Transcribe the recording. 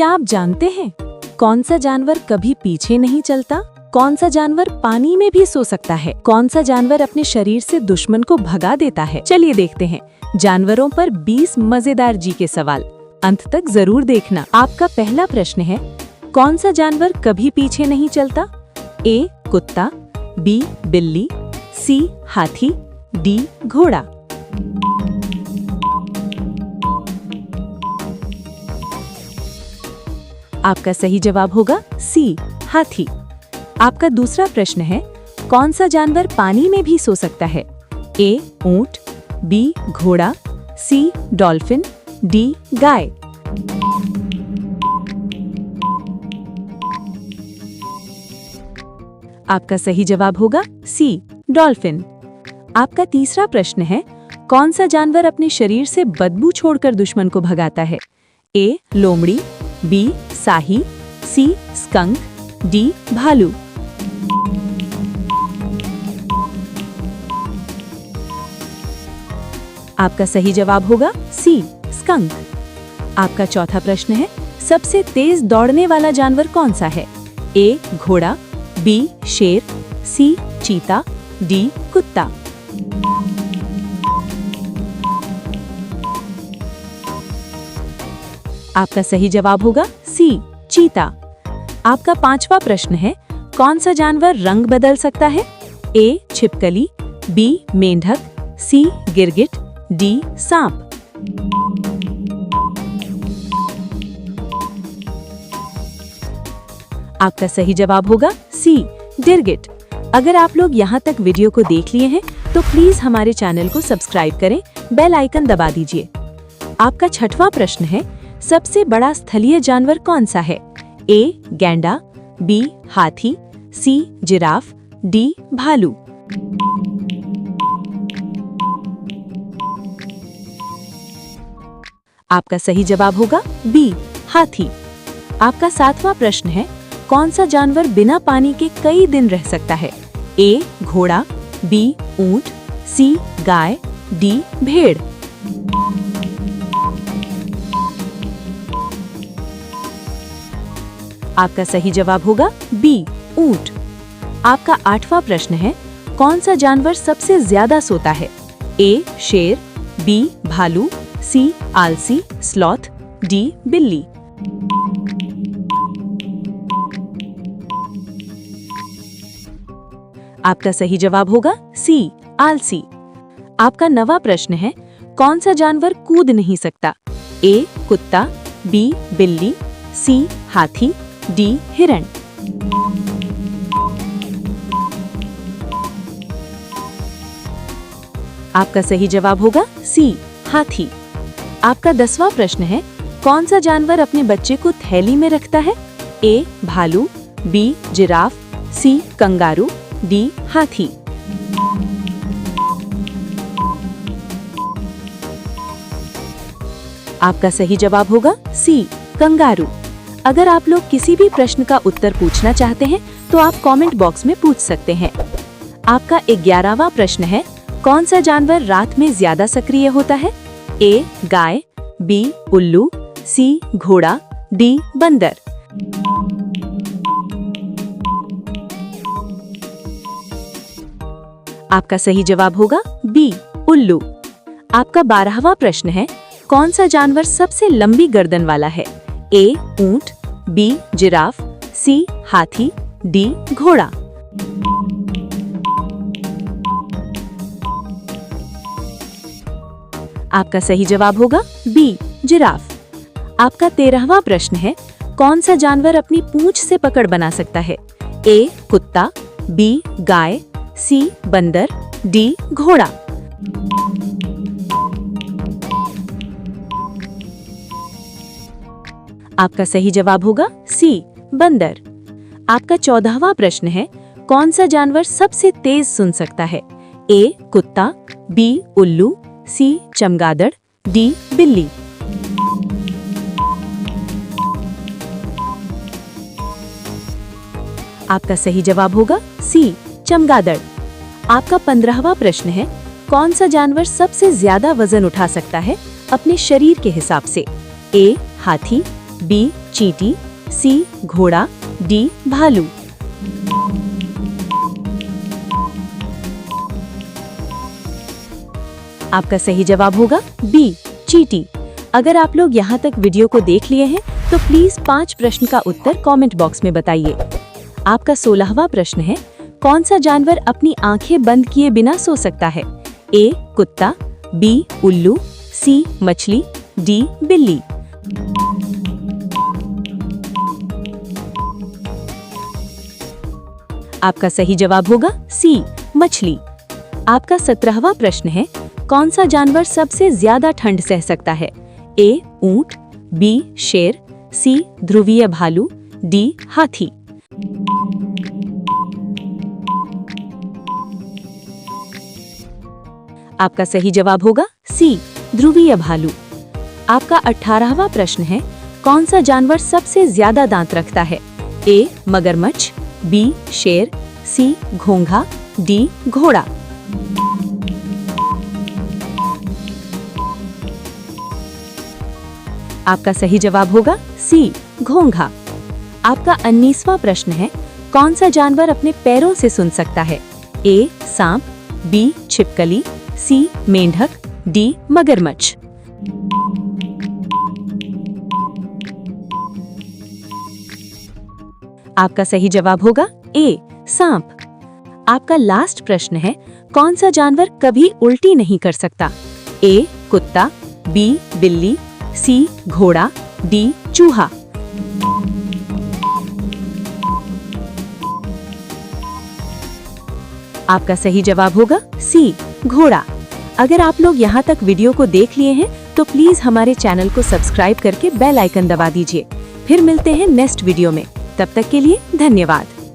क्या आप जानते हैं कौन सा जानवर कभी पीछे नहीं चलता? कौन सा जानवर पानी में भी सो सकता है? कौन सा जानवर अपने शरीर से दुश्मन को भगा देता है? चलिए देखते हैं जानवरों पर 20 मजेदार जी के सवाल। अंत तक जरूर देखना। आपका पहला प्रश्न है, कौन सा जानवर कभी पीछे नहीं चलता? ए कुत्ता, बी बिल्ली, सी हाथी, डी घोड़ा। आपका सही जवाब होगा सी हाथी। आपका दूसरा प्रश्न है, कौन सा जानवर पानी में भी सो सकता है? ए ऊंट, बी घोड़ा, सी डॉल्फिन, डी गाय। आपका सही जवाब होगा सी डॉल्फिन। आपका तीसरा प्रश्न है, कौन सा जानवर अपने शरीर से बदबू छोड़कर दुश्मन को भगाता है? ए लोमड़ी, बी साही, सी स्कंक, डी भालू। आपका सही जवाब होगा सी स्कंक। आपका चौथा प्रश्न है, सबसे तेज दौड़ने वाला जानवर कौन सा है? ए घोड़ा, बी शेर, सी चीता, डी कुत्ता। आपका सही जवाब होगा सी चीता। आपका पांचवा प्रश्न है, कौन सा जानवर रंग बदल सकता है? ए छिपकली, बी मेंढक, सी गिरगिट, डी सांप। आपका सही जवाब होगा सी गिरगिट। अगर आप लोग यहाँ तक वीडियो को देख लिए हैं तो प्लीज हमारे चैनल को सब्सक्राइब करें, बेल आइकन दबा दीजिए। आपका छठवां प्रश्न है, सबसे बड़ा स्थलीय जानवर कौन सा है? ए गैंडा, बी हाथी, सी जिराफ, डी भालू। आपका सही जवाब होगा बी हाथी। आपका सातवां प्रश्न है, कौन सा जानवर बिना पानी के कई दिन रह सकता है? ए घोड़ा, बी ऊंट, सी गाय, डी भेड़। आपका सही जवाब होगा बी ऊंट। आपका आठवां प्रश्न है, कौन सा जानवर सबसे ज्यादा सोता है? ए शेर, बी भालू, सी आलसी स्लॉथ, डी बिल्ली। आपका सही जवाब होगा सी आलसी। आपका नवा प्रश्न है, कौन सा जानवर कूद नहीं सकता? ए कुत्ता, बी बिल्ली, सी हाथी, डी हिरण। आपका सही जवाब होगा सी हाथी। आपका 10वां प्रश्न है, कौन सा जानवर अपने बच्चे को थैली में रखता है? ए भालू, बी जिराफ, सी कंगारू, डी हाथी। आपका सही जवाब होगा सी कंगारू। अगर आप लोग किसी भी प्रश्न का उत्तर पूछना चाहते हैं तो आप कमेंट बॉक्स में पूछ सकते हैं। आपका 11वां प्रश्न है, कौन सा जानवर रात में ज्यादा सक्रिय होता है? ए गाय, बी उल्लू, सी घोड़ा, डी बंदर। आपका सही जवाब होगा बी उल्लू। आपका 12वां प्रश्न है, कौन सा जानवर सबसे लंबी गर्दन वाला है? ए ऊंट, बी जिराफ, सी हाथी, डी घोड़ा। आपका सही जवाब होगा बी जिराफ। आपका 13वां प्रश्न है, कौन सा जानवर अपनी पूंछ से पकड़ बना सकता है? ए कुत्ता, बी गाय, सी बंदर, डी घोड़ा। आपका सही जवाब होगा सी बंदर। आपका 14वां प्रश्न है, कौन सा जानवर सबसे तेज सुन सकता है? ए कुत्ता, बी उल्लू, सी चमगादड़, डी बिल्ली। आपका सही जवाब होगा सी चमगादड़। आपका 15वां प्रश्न है, कौन सा जानवर सबसे ज्यादा वजन उठा सकता है अपने शरीर के हिसाब से? ए हाथी, बी चींटी, सी घोड़ा, डी भालू। आपका सही जवाब होगा बी चींटी। अगर आप लोग यहाँ तक वीडियो को देख लिए हैं तो प्लीज 5 प्रश्न का उत्तर कमेंट बॉक्स में बताइए। आपका 16वां प्रश्न है, कौन सा जानवर अपनी आंखें बंद किए बिना सो सकता है? ए कुत्ता, बी उल्लू, सी मछली, डी बिल्ली। आपका सही जवाब होगा सी मछली। आपका 17वां प्रश्न है, कौन सा जानवर सबसे ज्यादा ठंड सह सकता है? ए ऊंट, बी शेर, सी ध्रुवीय भालू, डी हाथी। आपका सही जवाब होगा सी ध्रुवीय भालू। आपका 18वां प्रश्न है, कौन सा जानवर सबसे ज्यादा दांत रखता है? ए मगरमच्छ, बी शेर, सी घोंघा, डी घोड़ा। आपका सही जवाब होगा सी घोंघा। आपका 19वां प्रश्न है, कौन सा जानवर अपने पैरों से सुन सकता है? ए सांप, बी छिपकली, सी मेंढक, डी मगरमच्छ। आपका सही जवाब होगा ए सांप। आपका लास्ट प्रश्न है, कौन सा जानवर कभी उल्टी नहीं कर सकता? ए कुत्ता, बी बिल्ली, सी घोड़ा, डी चूहा। आपका सही जवाब होगा सी घोड़ा। अगर आप लोग यहाँ तक वीडियो को देख लिए हैं तो प्लीज हमारे चैनल को सब्सक्राइब करके बेल आइकन दबा दीजिए। फिर मिलते हैं नेक्स्ट वीडियो में। तब तक के लिए धन्यवाद।